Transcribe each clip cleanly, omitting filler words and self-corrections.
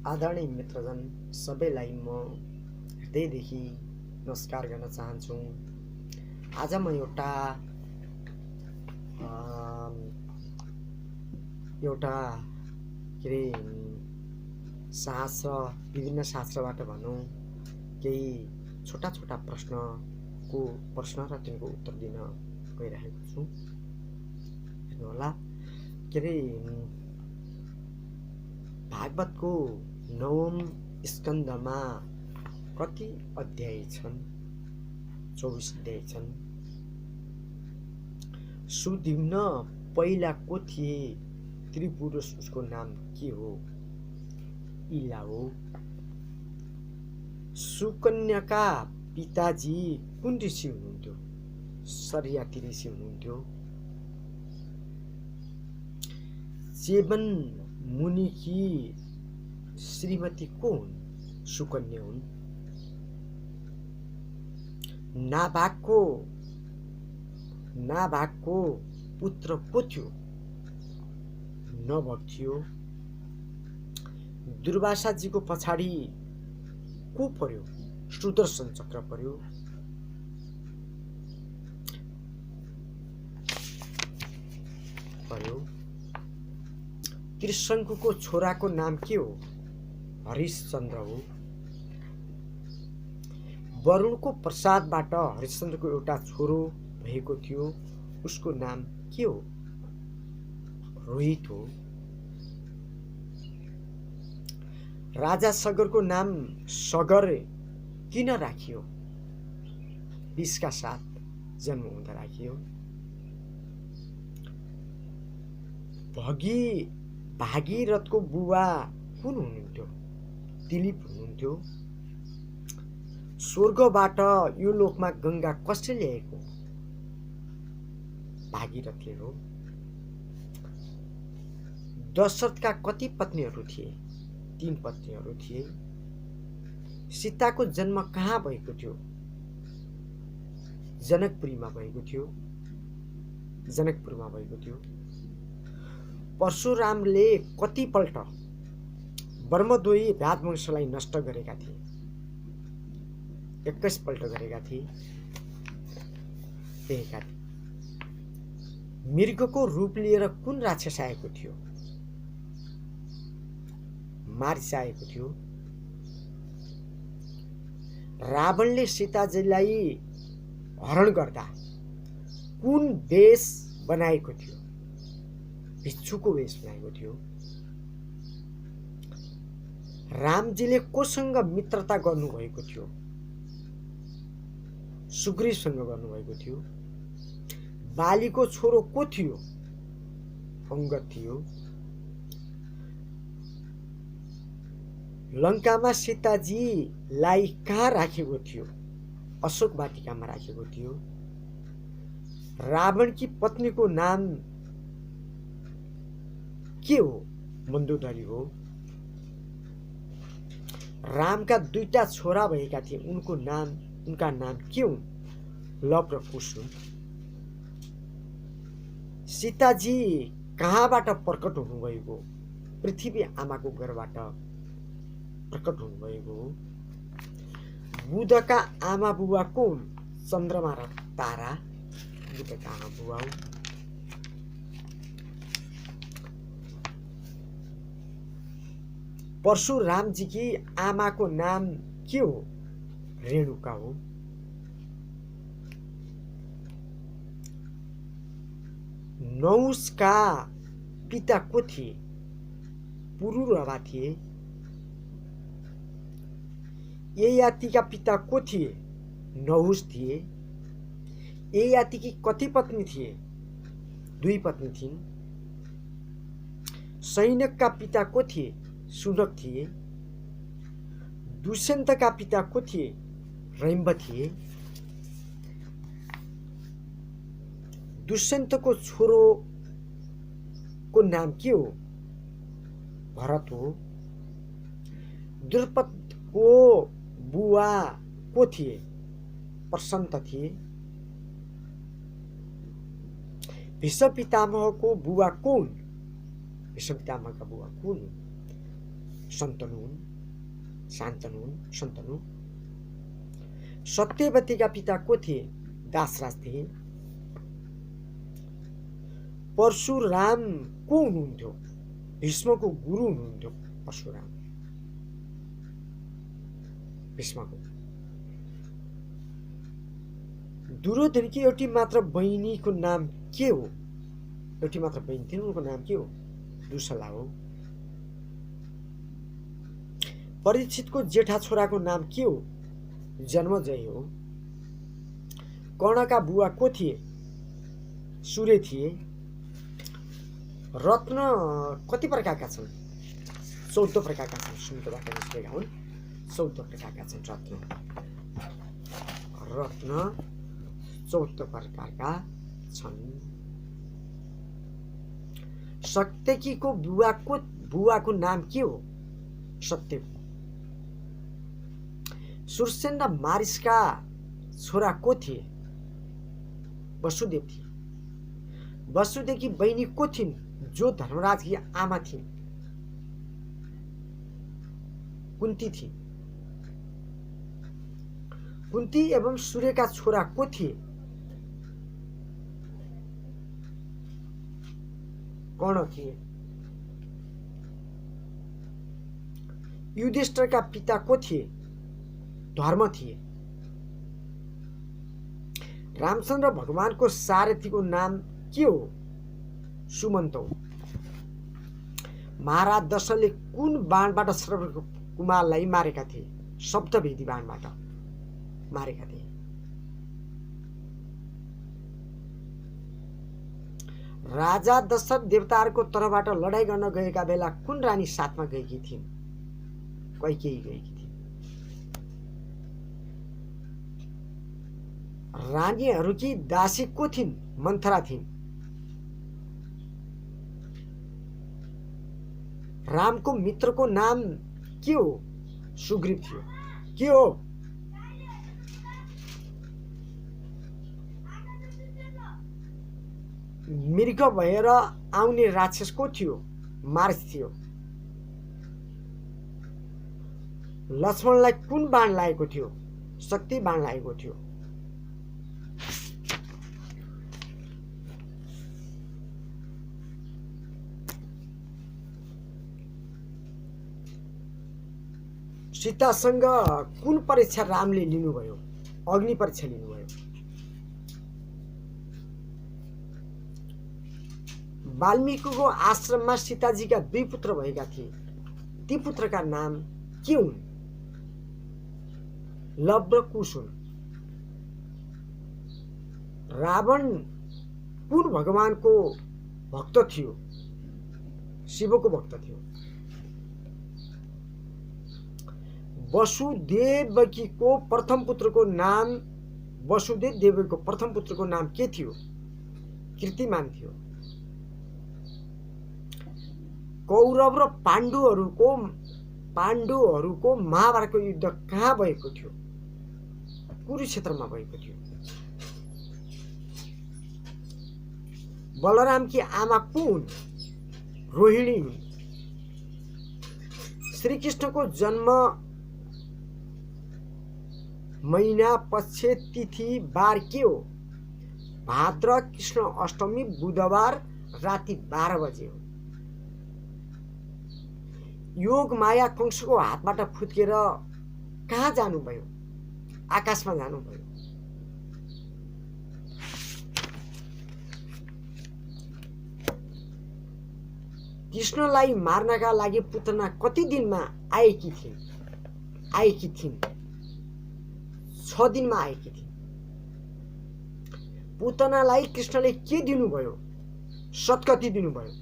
आदरणीय मित्रजन सबैलाई म हृदयदेखि नमस्कार गर्न चाहन्छु। आज म एउटा के रे शास्त्र विभिन्न शास्त्रबाट भनौँ केही छोटा छोटा प्रश्न र तिनको उत्तर दिन गइरहेको छु। हेर्नुहोला के रे भागवतको 9औं स्कन्धमा कति अध्याय छन्? 24 अध्याय छन्। सुदिम्न पहिला को थिए? त्रिपुरुष, उसको नाम के हो? इला हो। सुकन्याका पिताजी कुन ऋषि हुनुहुन्थ्यो? सरियाती ऋषि हुनुहुन्थ्यो। चेवन मुनिकी श्रीमती को हुन्? सुकन्या हुन्। नाभागको पुत्र को थियो? नभग थियो। दुर्वासाजीको पछाडि को पर्यो? सुदर्शन चक्र पर्यो। त्रिशङ्कुको छोराको नाम के हो? हरिश्चन्द्र हो। वरुणको प्रसादबाट हरिश्चन्द्रको एउटा छोरो भएको थियो, उसको नाम के हो? रोहित हो। राजा सगरको नाम सगर किन राखियो? विषका साथ जन्म हुँदा राखियो। भागीरथको बुबा कुन हुनुहुन्थ्यो? दिलीप हुनुहुन्थ्यो। स्वर्गबाट यो लोकमा गंगा कसले ल्याएको? भागीरथले हो। दशरथका कति पत्नीहरू थिए? 3 पत्नीहरू थिए। सीताको जन्म कहाँ भएको थियो? जनकपुरमा भएको थियो। परशुरामले कतिपल्ट ब्रह्मद्वयी राजवंशलाई नष्ट गरेका थिए? 21 पल्ट गरेका थिए। मृगको रूप लिएर कुन राक्षस आएको थियो? मारिच आएको थियो। रावणले सीताजीलाई हरण गर्दा कुन वेश बनाएको थियो? भिक्षुको वेश बनाएको थियो। रामजीले कोसँग मित्रता गर्नुभएको थियो? सुग्रीवसँग गर्नुभएको थियो। बालीको छोरो को थियो? अंगद थियो। लंकामा सीताजीलाई कहाँ राखेको थियो? अशोक वाटिकामा राखेको थियो। रावणकी पत्नीको नाम के हो? मन्दोदरी हो। रामका 2टा छोरा भएका थिए, उनका नाम के हुन्? लव र कुश हुन्। सीताजी कहाँबाट प्रकट हुनुभएको? पृथ्वी आमाको गर्भबाट प्रकट हुनुभएको हो। बुधका आमा बुबा को हुन्? चन्द्रमा र तारा बुधका आमा बुबा हुन्। परशुरामजीकी आमाको नाम के हो? रेणुका हो। नहुषका पिता को थिए? पुरुरवा थिए। ययातिका पिता को थिए? नहुष थिए। ययातिकी कति पत्नी थिए? 2 पत्नी थिइन्। सैनकका पिता को थिए? सुनक थिए। दुष्यन्तका पिता को थिए? रैम्ब थिए। दुष्यन्तको छोरोको नाम के हो? भरत हो। द्रुपदको बुवा को थिए? प्रसन्त थिए। भीष्म पितामहको बुवा को हुन्? भीष्म पितामहका बुवा को हुन्? शन्तनु हुन्, शान्तनु हुन्, शन्तनु। सत्यवतीका पिता को थिए? दासराज थिए। परशुराम को हुनुहुन्थ्यो? भीष्मको गुरु हुनुहुन्थ्यो परशुराम, भीष्मको। दुर्योधनकी एउटी मात्र बहिनीको नाम के हो? एउटी मात्र बहिनी थिइन्, उनको नाम के हो? दुसला हो। परीक्षितको जेठा छोराको नाम के हो? जन्मजय हो। कर्णका बुवा को थिए? सूर्य थिए। रत्न कति प्रकारका छन्? 14 प्रकारका छन्। सुनकोबाट निस्केका हुन्, 14 प्रकारका छन् रत्न। रत्न 14 प्रकारका छन्। सत्यकीको बुवाको नाम के हो? सत्य। सुरसेन र मारिसका छोरा को थिए? वसुदेव थिए। वसुदेवकी बहिनी को थिइन् जो धर्मराजकी आमा थिइन्? कुन्ती थिइन्। कुन्ती एवं सूर्यका छोरा को थिए? कर्ण थिए। युधिष्ठिरका पिता को थिए? धर्म थिए। रामचन्द्र भगवानको सारथीको नाम के हो? सुमन्त हो। महाराज दशरथले कुन बाणबाट श्रवणकुमारलाई मारेका थिए? शब्दभेदी बाणबाट मारेका थिए। राजा दशरथ देवताहरूको तर्फबाट लडाईँ गर्न गएका बेला कुन रानी साथमा गएकी थिइन्? कैकेयी गएकी थिइन्। रानीहरूकी दासी को थिइन्? मन्थरा थिइन्। रामको मित्रको नाम के हो? सुग्रीव थियो। के हो? मृग भएर आउने राक्षस को थियो? मार्स थियो। लक्ष्मणलाई कुन बाण लागेको थियो? शक्ति बाण लागेको थियो। सीतासँग कुन परीक्षा रामले लिनुभयो? अग्नि परीक्षा लिनुभयो। वाल्मीकिको आश्रममा सीताजीका 2 पुत्र भएका थिए। ती पुत्रका नाम के हुन्? लव र कुश हुन्। रावण कुन भगवानको भक्त थियो? शिवको भक्त थियो। वसुदेवकीको प्रथम पुत्रको नाम वसुदेव देवकीको प्रथम पुत्रको नाम के थियो? कीर्तिमान थियो। कौरव र पाण्डुहरूको महाभारतको युद्ध कहाँ भएको थियो? कुरुक्षेत्रमा भएको थियो। बलरामकी आमा को हुन्? रोहिणी हुन्। श्रीकृष्णको जन्म महिना पक्ष तिथि बार के हो? भाद्र कृष्ण अष्टमी बुधबार राति 12 बजे हो। योग माया कंसको हातबाट फुत्केर कहाँ जानुभयो? आकाशमा जानुभयो। कृष्णलाई मार्नका लागि पुतना कति दिनमा आएकी थिइन्? 6 दिनमा आएकी थिइन्। पुतनालाई कृष्णले के दिनुभयो? सत्कती दिनुभयो।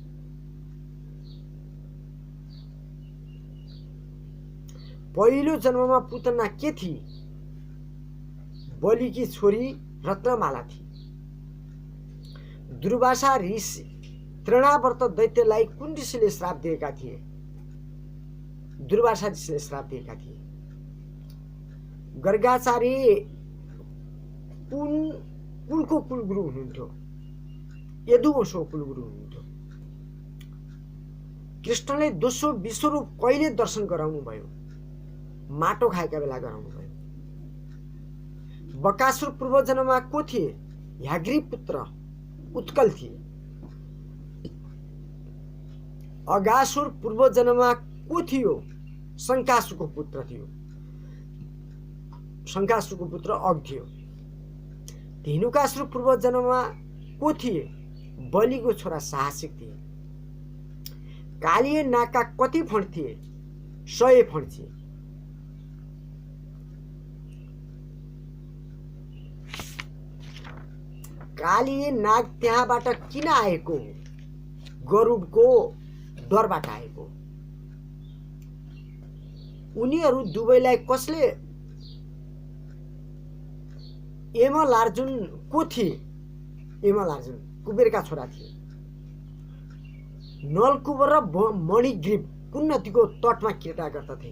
पहिलो जन्ममा पुतना के थिए? बलिकी छोरी रत्नमाला थिए। दुर्वासा ऋषि तृणावर्त दैत्यलाई कुन ऋषिले श्राप दिएका थिए? दुर्वासा ऋषिले श्राप दिएका थिए। गर्गाचार्य कुन कुलको कुलगुरु हुनुहुन्थ्यो? यदुवंशको कुलगुरु हुनुहुन्थ्यो। कृष्णले दोस्रो विश्वरूप कहिले दर्शन गराउनु भयो? माटो खाएका बेला गराउनु भयो। बकासुर पूर्वजन्ममा को थिए? ह्याग्री पुत्र उत्कल थिए। अगासुर पूर्वजन्ममा को थियो? शङ्कासुरको पुत्र थियो। शङ्कासुरको पुत्र अग थियो। धेनुकासुर पूर्वजन्ममा को थिए? बलिको छोरा साहसिक थिए। कालिए नागका कति फण थिए? 100 फण थिए। कालिए नाग त्यहाँबाट किन आएको? गरुडको डरबाट आएको। उनीहरू दुवैलाई कसले? यमलार्जुन को थिए? यमलार्जुन कुबेरका छोरा थिए। नलकुबर र मणिग्रीव कुन नदीको तटमा क्रीडा गर्दथे?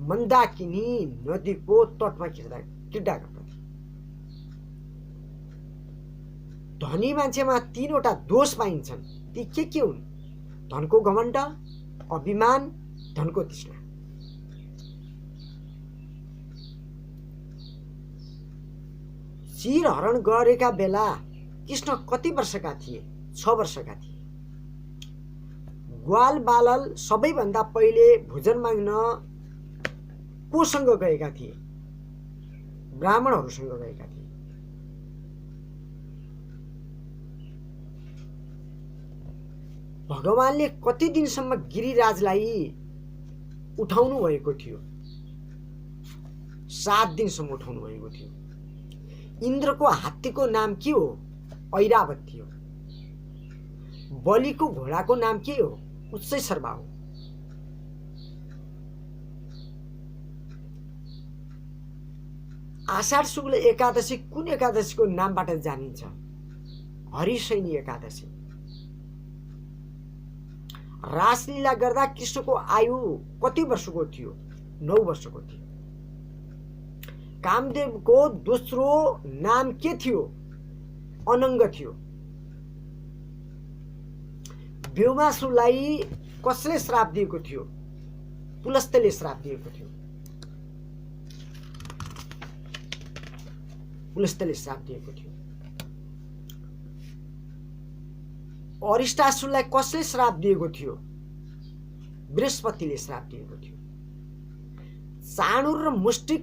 मन्दाकिनी नदीको तटमा क्रीडा गर्दथे। धनी मान्छेमा 3वटा दोष पाइन्छन्। ती के हुन्? धनको घमण्ड, अभिमान, धनको तृष्णा। शिर हरण गरेका बेला कृष्ण कति वर्षका थिए? 6 वर्षका थिए। ग्वाल बालल सबैभन्दा पहिले भोजन माग्न कोसँग गएका थिए? ब्राह्मणहरूसँग गएका थिए। भगवानले कति दिनसम्म गिरिराजलाई उठाउनु भएको थियो? 7 दिनसम्म उठाउनु भएको थियो। इन्द्रको हात्तीको नाम के हो? ऐरावत थियो। बलिको घोडाको नाम के हो? उत्सैसर्वा हो। आषाढ शुक्ल एकादशी कुन एकादशीको नामबाट जानिन्छ? हरिशयनी एकादशी। रासलीला गर्दा कृष्णको आयु कति वर्षको थियो? 9 वर्षको थियो। कामदेवको दोस्रो नाम के थियो? अनङ्ग थियो। व्योमासुरलाई कसले श्राप दिएको थियो? पुलस्त्यले श्राप दिएको थियो। पुलस्त्यले श्राप दिएको थियो। अरिष्टासुरलाई कसले श्राप दिएको थियो? बृहस्पतिले श्राप दिएको थियो। चाणुर र मुष्टिक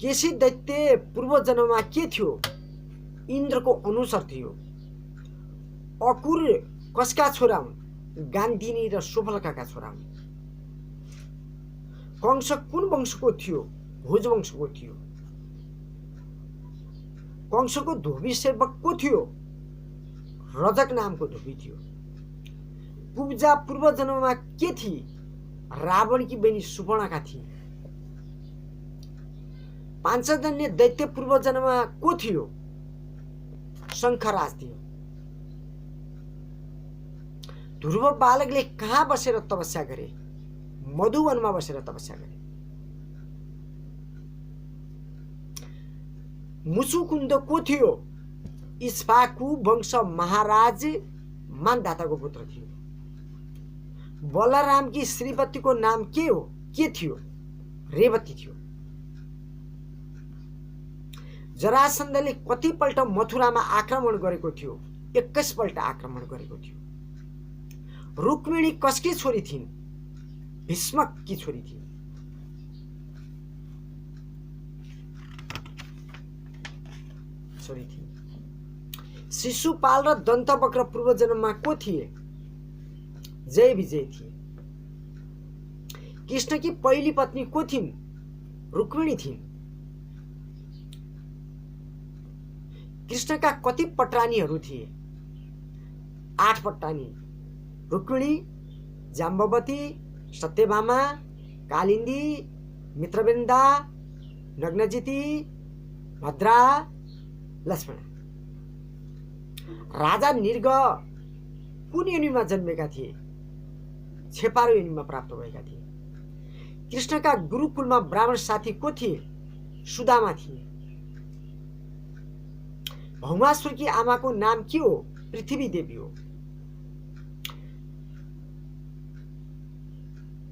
केशी दैत्य पूर्व जन्ममा के थियो? इन्द्रको अनुसार थियो। अकुर कसका छोरा हुन्? गान्धिनी र सुफलकाका छोरा हुन्। कंस कुन वंशको थियो? भोज वंशको थियो। कंसको धोबी सेवक को थियो? रजक नामको धोबी थियो। कुब्जा पूर्व जन्ममा के थिए? रावणकी बहिनी सुपर्णका थिए। पाञ्चजन्य दैत्य पूर्व जन्ममा को थियो? शङ्खराज थियो। ध्रुव बालकले कहाँ बसेर तपस्या गरे? मधुवनमा बसेर तपस्या गरे। मुचुकुन्द को थियो? इक्ष्वाकु वंश महाराज मानदाताको पुत्र थियो। बलरामकी श्रीवतीको नाम के हो? के थियो? रेवती थियो। जरासन्धले कतिपल्ट मथुरामा आक्रमण गरेको थियो? 21 पल्ट आक्रमण गरेको थियो। रुक्मिणी कसकी छोरी थिइन्? भीष्मककी छोरी थिइन्। शिशुपाल र दन्तवक्र पूर्व जन्ममा को थिए? जय विजय थिए। कृष्णकी पहिली पत्नी को थिइन्? रुक्मिणी थिइन्। कृष्णका कति पटरानीहरू थिए? 8 पटरानी। रुक्मिणी, जाम्बवती, सत्यभामा, कालिन्दी, मित्रवृन्दा, नग्नजिती, भद्रा, लक्ष्मण। राजा निर्ग कुन योनिमा जन्मेका थिए? छेपारो योनिमा प्राप्त भएका थिए। कृष्णका गुरुकुलमा ब्राह्मण साथी को थिए? सुदामा थिए। भौमासुरकी आमाको नाम के हो? पृथ्वी देवी हो।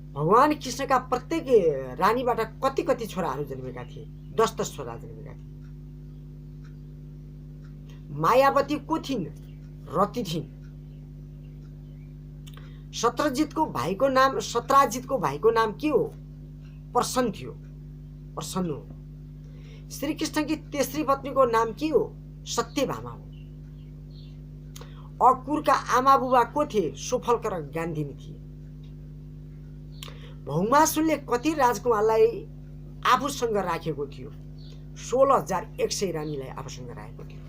भगवान कृष्णका प्रत्येक रानीबाट कति कति छोराहरू जन्मेका थिए? 10-10 छोरा जन्मेका थिए। मायावती को थिइन्? रति थिइन्। सत्राजितको भाइको नाम के हो? प्रसन्न थियो। प्रसन्न हो। श्री कृष्णकी तेस्री पत्नीको नाम के हो? सत्यभामा हो। अक्रूरका आमा बुबा को थिए? सोफल्क र गान्धिनी थिए। भौमासुरले कति राजकुमारलाई आफूसँग राखेको थियो? 16,100 रानीलाई आफूसँग राखेको थियो।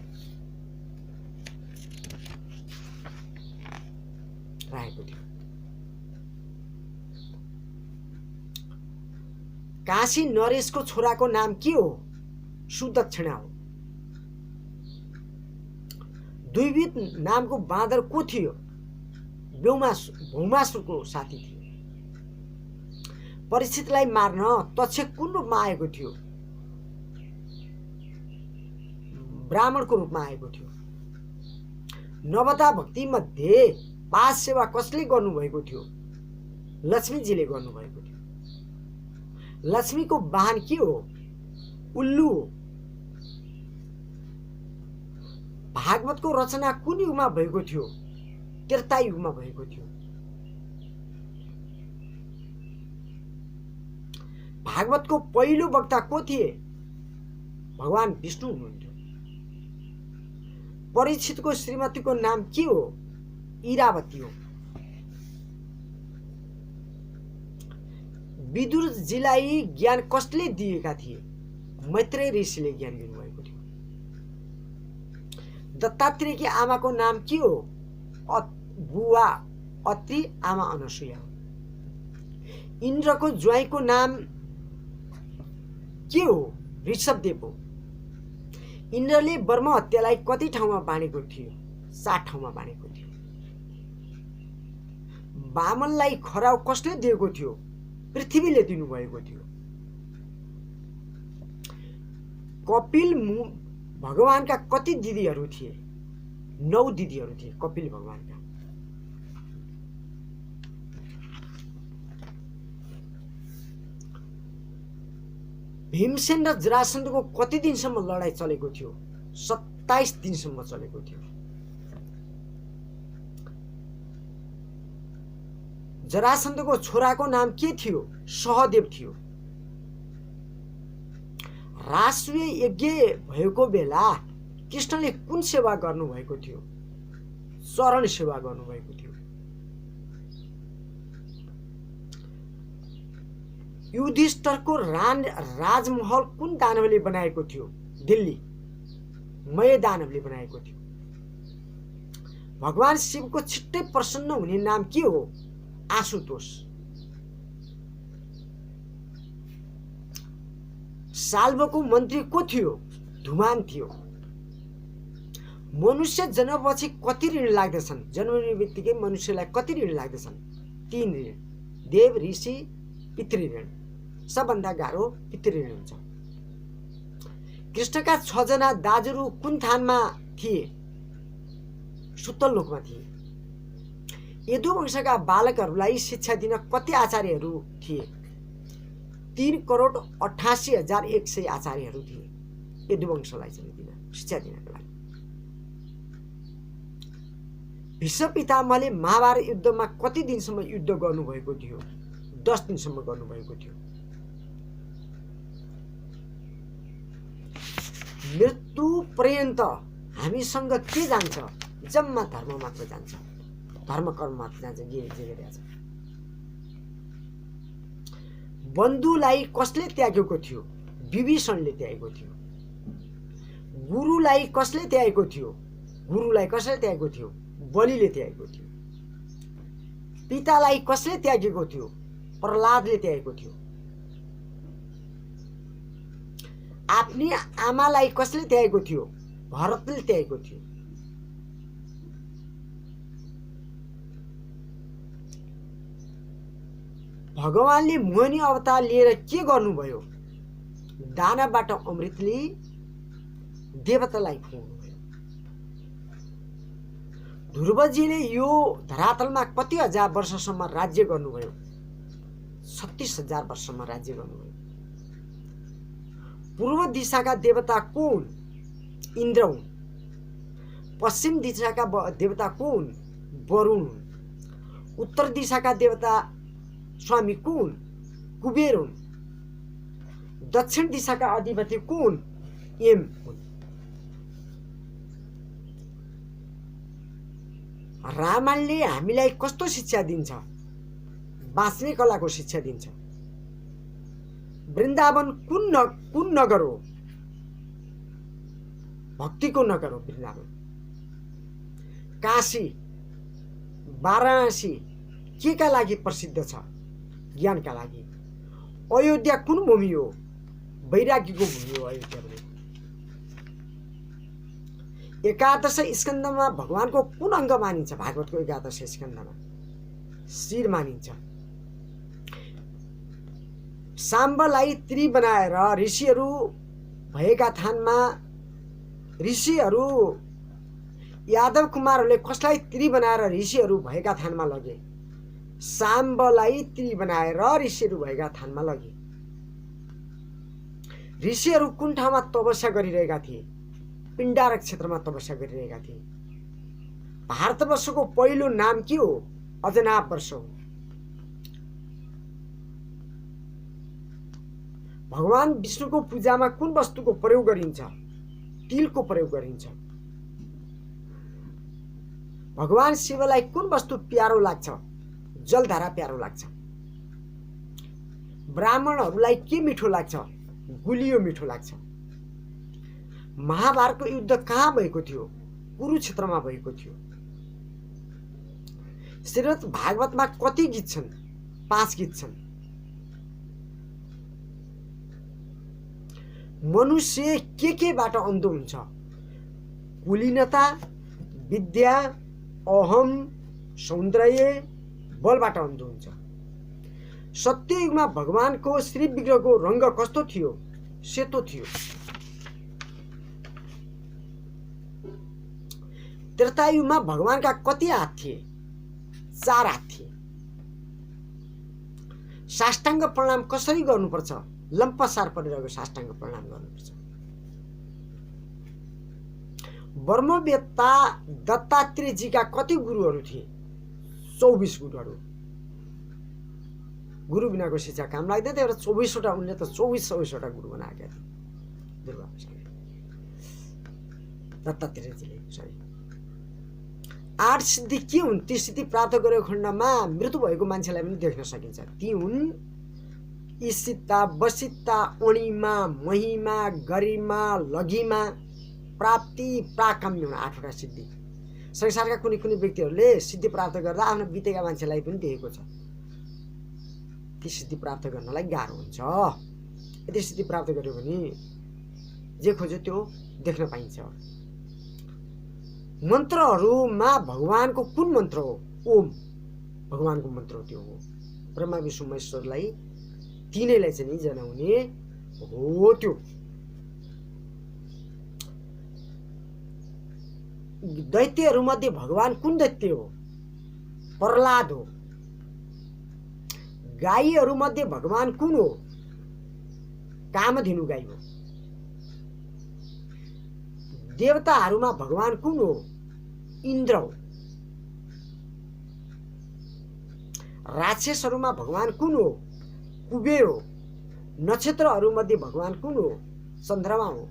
काशी नरेशको छोराको नाम के हो? सुदक्षिणा हो। द्विविध नामको बाँदर को थियो? भौमासुरको साथी थियो। परीक्षितलाई मार्न तक्ष कुन रूपमा आएको थियो? ब्राह्मणको रूपमा आएको थियो। नवदा भक्ति मध्ये पास सेवा कसले गर्नुभएको थियो? लक्ष्मीजीले गर्नुभएको थियो। लक्ष्मीको वाहन के हो? उल्लु हो। भागवतको रचना कुन युगमा भएको थियो? त्रेता युगमा भएको थियो। भागवतको पहिलो वक्ता को थिए? भगवान विष्णु हुनुहुन्थ्यो। परीक्षितको श्रीमतीको नाम के हो? इरावती हो। विदुरजीलाई ज्ञान कसले दिएका थिए? मैत्रेय ऋषिले ज्ञान दिनुभएको थियो। दत्तात्रेयकी आमाको नाम के हो? बुवा अत्रि, आमा अनसुया हो। इन्द्रको ज्वाइँको नाम के हो? ऋषभदेव हो। इन्द्रले ब्रह्म हत्यालाई कति ठाउँमा बाँडेको थियो? 7 ठाउँमा बाँडेको थियो। वामनलाई खराउ कसले दिएको थियो? पृथ्वीले दिनुभएको थियो। कपिल भगवानका कति दिदीहरू थिए? 9 दिदीहरू थिए कपिल भगवानका। भीमसेन र जरासन्धको कति दिनसम्म लडाईँ चलेको थियो? 27 दिनसम्म चलेको थियो। जरासन्धको छोराको नाम के थियो? सहदेव थियो। राष्ट्रिय यज्ञ भएको बेला कृष्णले कुन सेवा गर्नुभएको थियो? चरण सेवा गर्नुभएको थियो। युधिष्ठिरको राजमहल कुन दानवले बनाएको थियो? दिल्ली मय दानवले बनाएको थियो। भगवान शिवको छिट्टै प्रसन्न हुने नाम के हो? आशुतोष। साल्वको मन्त्री को थियो? धुमान थियो। मनुष्य जन्मपछि कति ऋण लाग्दछन्? जन्मने बित्तिकै मनुष्यलाई कति ऋण लाग्दछन्? 3 ऋण, देव, ऋषि, पितृऋण। सबभन्दा गाह्रो पितृऋण हुन्छ। कृष्णका 6 जना दाजुहरू कुन थानमा थिए? सुतल लोकमा थिए। यदुवंशका बालकहरूलाई शिक्षा दिन कति आचार्यहरू थिए? 3,88,100 आचार्यहरू थिए यदुवंशलाई शिक्षा दिनका लागि। भीष्म पितामहले महाभारत युद्धमा कति दिनसम्म युद्ध गर्नुभएको थियो? 10 दिनसम्म गर्नुभएको थियो। मृत्यु पर्यन्त हामीसँग के जान्छ? जम्मा धर्म मात्र जान्छ। धर्म कर्म मात्र जान्छ। जे गरिरहेछ। बन्धुलाई कसले त्यागेको थियो? विभीषणले त्यागेको थियो। गुरुलाई कसले त्यागेको थियो? बलिले त्यागेको थियो। पितालाई कसले त्यागेको थियो? प्रहलादले त्यागेको थियो। आफ्नी आमालाई कसले त्यागेको थियो? भरतले त्यागेको थियो। भगवानले मोहिनी अवतार लिएर के गर्नुभयो? दानवबाट अमृत लिई देवतालाई खुवाउनुभयो। ध्रुवजीले यो धरातलमा कति हजार वर्षसम्म राज्य गर्नुभयो? 36,000 वर्षमा राज्य गर्नुभयो। पूर्व दिशाका देवता को हुन्? इन्द्र हुन्। पश्चिम दिशाका देवता को हुन्? वरुण हुन्। उत्तर दिशाका देवता स्वामी को हुन्? कुबेर हुन्। दक्षिण दिशाका अधिपति को हुन्? यम हुन्। रामायणले हामीलाई कस्तो शिक्षा दिन्छ? बाँच्ने कलाको शिक्षा दिन्छ। वृन्दावन कुन नगर हो? भक्तिको नगर हो वृन्दावन। काशी, वाराणसी के का लागि प्रसिद्ध छ? ज्ञानका लागि। अयोध्या कुन भूमि हो? वैराग्यको भूमि हो अयोध्या पनि। एकादश स्कन्धमा भगवानको कुन अङ्ग मानिन्छ? भागवतको एकादश स्कन्धमा शिर मानिन्छ। साम्बलाई त्री बनाएर ऋषिहरू भएका थानमा ऋषिहरू यादव कुमारहरूले कसलाई त्री बनाएर ऋषिहरू भएका थानमा लगे? साम्बलाई त्री बनाएर ऋषिहरू भएका थानमा लगे। ऋषिहरू कुन ठाउँमा तपस्या गरिरहेका थिए? पिण्डारक क्षेत्रमा तपस्या गरिरहेका थिए। भारतवर्षको पहिलो नाम के हो? अजनाभ वर्ष हो। भगवान विष्णुको पूजामा कुन वस्तुको प्रयोग गरिन्छ? तिलको प्रयोग गरिन्छ। भगवान शिवलाई कुन वस्तु प्यारो लाग्छ? जलधारा प्यारो लाग्छ। ब्राह्मणहरूलाई के मिठो लाग्छ? गुलियो मिठो लाग्छ। महाभारतको युद्ध कहाँ भएको थियो? कुरुक्षेत्रमा भएको थियो। श्रीमद् भागवतमा कति गीत छन्? 5 गीत छन्। मनुष्य के बाट अन्धो हुन्छ? कुलीनता, विद्या, अहम, सौन्दर्य, बलबाट अन्धो हुन्छ। सत्ययुगमा भगवानको श्री विग्रहको रंग कस्तो थियो? सेतो थियो। त्रेतायुगमा भगवानका कति हात थिए? 4 हात थिए। साष्टाङ्ग प्रणाम कसरी गर्नुपर्छ? लम्पसार परिरहेको साष्टाङ्ग प्रणाम गर्नुपर्छ। ब्रह्मवेत्ता दत्तात्रेयजीका कति गुरुहरू थिए? 24 गुरुहरू। गुरु बिनाको शिक्षा काम लाग्दैन, त्यही भएर 24वटा उनले त 24-24वटा गुरु बनाएका थिए। दुर्गा दत्तात्रेयजीले। सरी, 8 सिद्धि के हुन्? ती सिद्धि प्राप्त गरेको खण्डमा मृत्यु भएको मान्छेलाई पनि देख्न सकिन्छ। ती हुन् ईशिता, वसिता, अणिमा, महिमा, गरिमा, लघिमा, प्राप्ति, प्राकाम्य हुन् 8वटा सिद्धि। संसारका कुनै कुनै व्यक्तिहरूले सिद्धि प्राप्त गर्दा आफ्नो बितेका मान्छेलाई पनि देखेको छ। ती सिद्धि प्राप्त गर्नलाई गाह्रो हुन्छ। यदि सिद्धि प्राप्त गर्यो भने जे खोज्यो त्यो देख्न पाइन्छ। मन्त्रहरूमा भगवानको कुन मन्त्र हो? ओम भगवानको मन्त्र हो, त्यो हो। ब्रह्मा विष्णु महेश्वरलाई तीनैलाई चाहिँ जनाउने हो त्यो। दैत्यहरूमध्ये भगवान कुन दैत्य हो? प्रहलाद हो। गाईहरूमध्ये भगवान कुन हो? कामधेनु गाई हो। देवताहरूमा भगवान कुन हो? इन्द्र हो। राक्षसहरूमा भगवान कुन हो? कुबेर हो। नक्षत्रहरूमध्ये भगवान कुन हो? चन्द्रमा हो।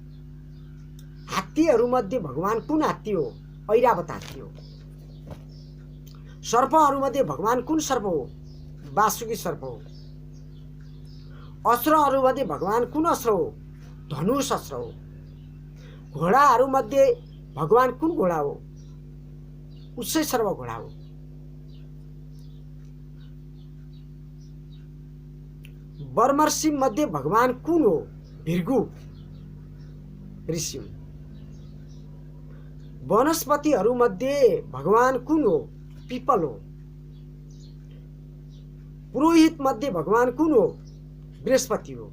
हात्तीहरूमध्ये भगवान कुन हात्ती हो? ऐरावत हात्ती हो। सर्पहरूमध्ये भगवान कुन सर्प हो? वासुकी सर्प हो। अस्त्रहरूमध्ये भगवान कुन अस्त्र हो? धनुष अस्त्र हो। घोडाहरूमध्ये भगवान कुन घोडा हो? उसै सर्व घोडा हो। वर्मर्षि मध्ये भगवान कुन हो? भृगु ऋषि हुन्। वनस्पतिहरूमध्ये भगवान कुन हो? पिपल हो। पुरोहित मध्ये भगवान कुन हो? बृहस्पति हो।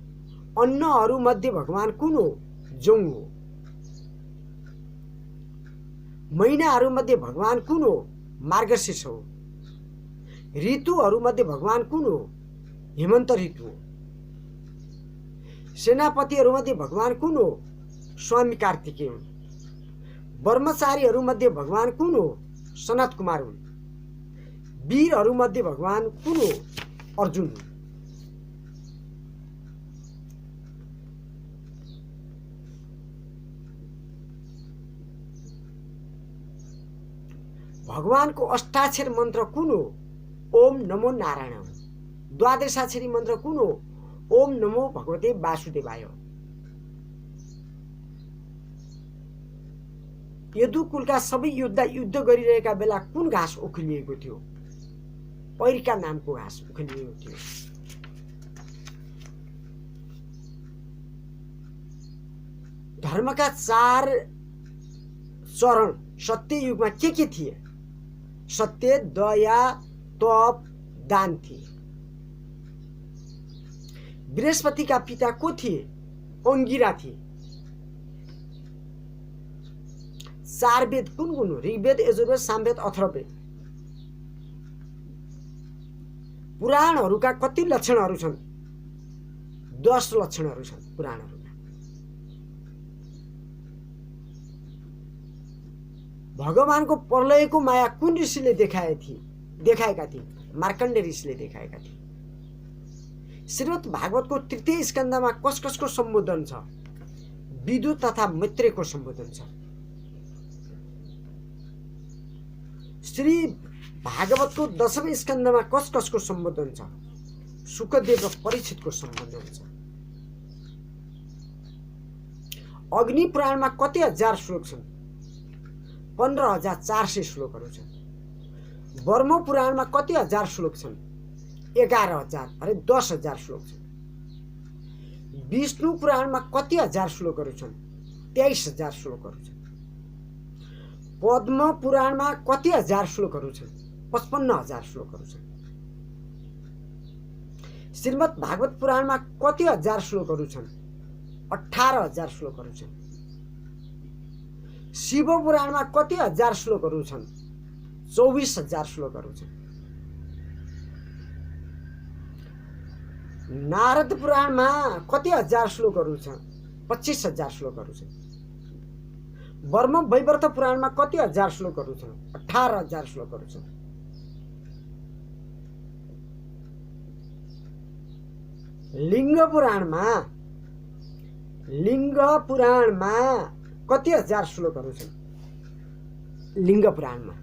अन्नहरूमध्ये भगवान कुन हो? जौ हो। महिनाहरूमध्ये भगवान कुन हो? मार्गशीर्ष हो। ऋतुहरूमध्ये भगवान कुन हो? हेमन्त ऋतु हो। सेनापतिहरूमध्ये भगवान कुन हो? स्वामी कार्तिकेय हुन्। ब्रह्मचारीहरूमध्ये भगवान कुन हो? सनत कुमार हुन्। वीरहरूमध्ये भगवान कुन हो? अर्जुन हुन्। भगवानको अष्टाक्षर मन्त्र कुन हो? ओम नमो नारायण हो। द्वादशाक्षरी मन्त्र कुन हो? ओम नमो भगवते वासुदेवाय हो। यदुकुलका सबै योद्धा युद्ध गरिरहेका बेला कुन घाँस उखलिएको थियो? पैरिका नामको घाँस उखलिएको थियो। धर्मका 4 चरण सत्य युगमा के थिए? सत्य, दया, तप, दान थिए। बृहस्पतिका पिता को थिए? अंगिरा थिए। 4 वेद कुन कुन हो? ऋग्वेद, यजुर्वेद, सामवेद, अथर्ववेद। पुराणहरूका कति लक्षणहरू छन्? 10 लक्षणहरू छन् पुराणहरूका। भगवानको प्रलयको माया कुन ऋषिले देखाएका थिए? मार्कण्डेय ऋषिले देखाएका थिए। श्रीमद् भागवतको तृतीय स्कन्धमा कसको सम्बोधन छ? विदुर तथा मैत्रेयको सम्बोधन छ। श्री भागवतको 10वें स्कन्धमा कसको सम्बोधन छ? शुकदेव र परीक्षितको सम्बोधन छ। अग्नि पुराणमा कति हजार श्लोक छन्? 15,400 श्लोकहरू छन्। ब्रह्म पुराणमा कति हजार श्लोक छन्? 11,000 अरे 10,000 श्लोक छन्। विष्णु पुराणमा कति हजार श्लोकहरू छन्? 23,000 श्लोकहरू छन्। पद्म पुराणमा कति हजार श्लोकहरू छन्? 55,000 श्लोकहरू छन्। श्रीमद् भागवत पुराणमा कति हजार श्लोकहरू छन्? 18,000 श्लोकहरू छन्। शिव पुराणमा कति हजार श्लोकहरू छन्? 24,000 श्लोकहरू छन्। नारद पुराणमा कति हजार श्लोकहरू छन्? 25,000 श्लोकहरू छन्। ब्रह्म वैवर्त पुराणमा कति हजार श्लोकहरू छन्? 18,000 श्लोकहरू छन्। लिङ्ग पुराणमा कति हजार श्लोकहरू छन्? लिङ्ग पुराणमा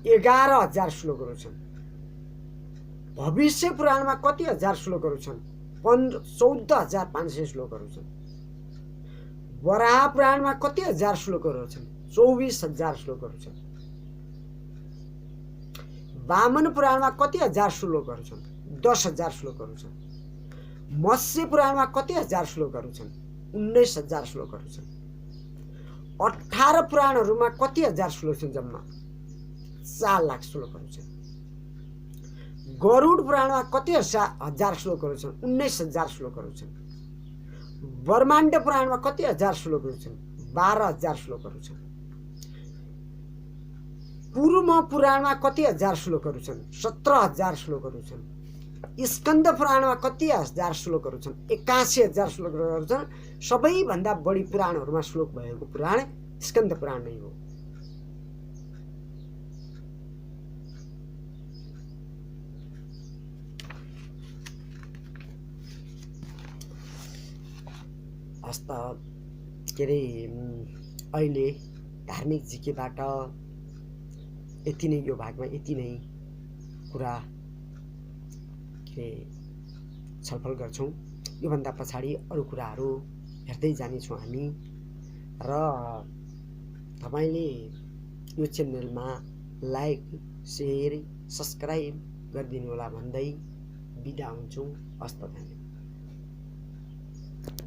11,000 श्लोकहरू छन्। भविष्य पुराणमा कति हजार श्लोकहरू छन्? 14,500 श्लोकहरू छन्। वराह पुराणमा कति हजार श्लोकहरू छन्? 24,000 श्लोकहरू छन्। वामन पुराणमा कति हजार श्लोकहरू छन्? 10,000 श्लोकहरू छन्। मत्स्य पुराणमा कति हजार श्लोकहरू छन्? 19,000 श्लोकहरू छन्। 18 पुराणहरूमा कति हजार श्लोक छन्? जम्मा 4 लाख श्लोकहरू छन्। गरुड पुराणमा कति हजार श्लोकहरू छन्? 19,000 श्लोकहरू छन्। ब्रह्माण्ड पुराणमा कति हजार श्लोकहरू छन्? 12,000 श्लोकहरू छन्। कुरुम पुराणमा कति हजार श्लोकहरू छन्? 17,000 श्लोकहरू छन्। स्कन्द पुराणमा कति हजार श्लोकहरू छन्? 81,000 श्लोकहरू छन्। सबैभन्दा बढी पुराणहरूमा श्लोक भएको पुराण स्कन्द पुराण नै हो। हस्त के अरे अहिले धार्मिक जिकेबाट यति नै, यो भागमा यति नै कुरा छलफल गर्छौँ। योभन्दा पछाडि अरू कुराहरू हेर्दै जानेछौँ हामी। र तपाईँले यो च्यानलमा लाइक, सेयर, सब्सक्राइब गरिदिनु होला भन्दै बिदा हुन्छौँ। हस्त धन्यवाद।